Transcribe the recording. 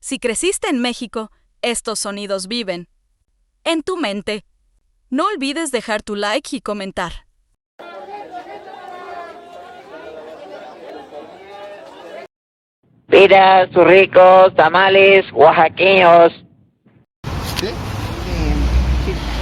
Si creciste en México, estos sonidos viven en tu mente. No olvides dejar tu like y comentar. Piras, ricos, tamales, oaxaqueños. ¿Sí? Sí.